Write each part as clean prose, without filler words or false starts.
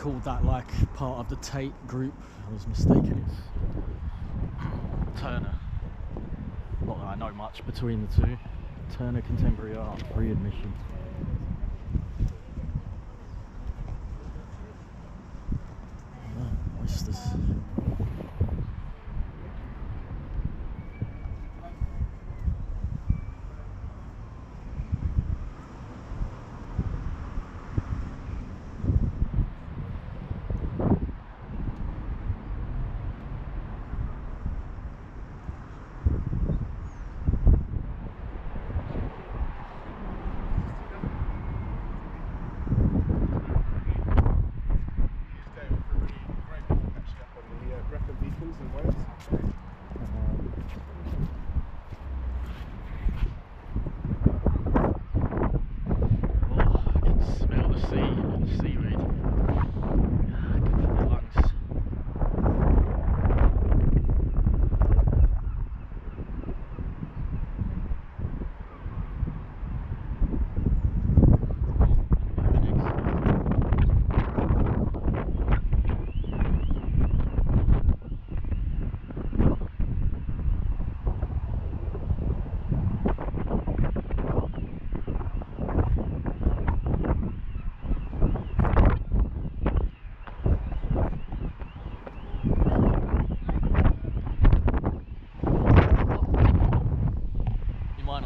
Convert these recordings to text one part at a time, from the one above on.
called that like part of the Tate group. I was mistaken, it's Turner. Not that I know much between the two. Turner Contemporary Art, free admission. Oh, oysters.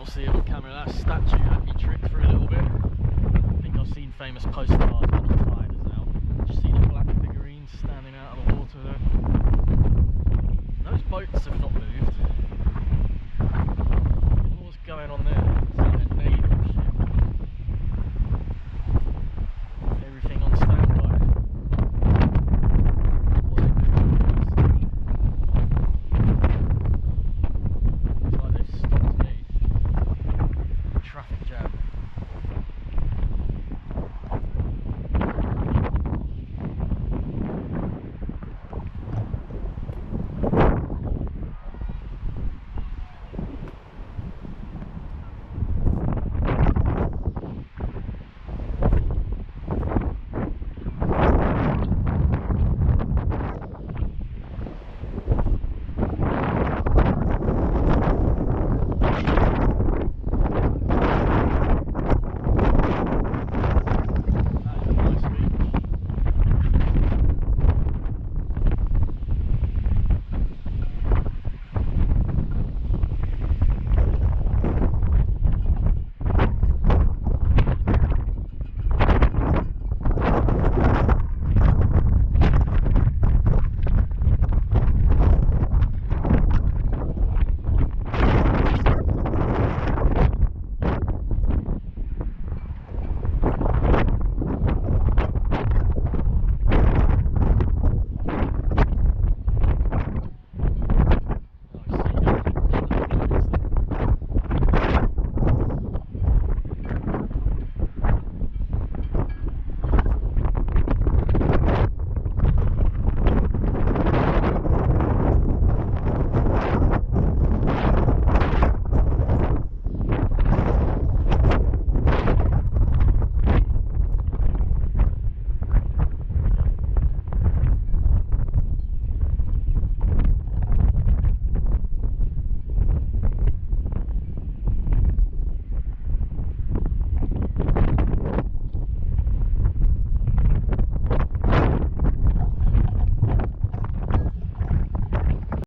See it on camera, that statue had me tricked for a little bit. I think I've seen famous postcards on the tide as well. Did you see the black figurines standing out of the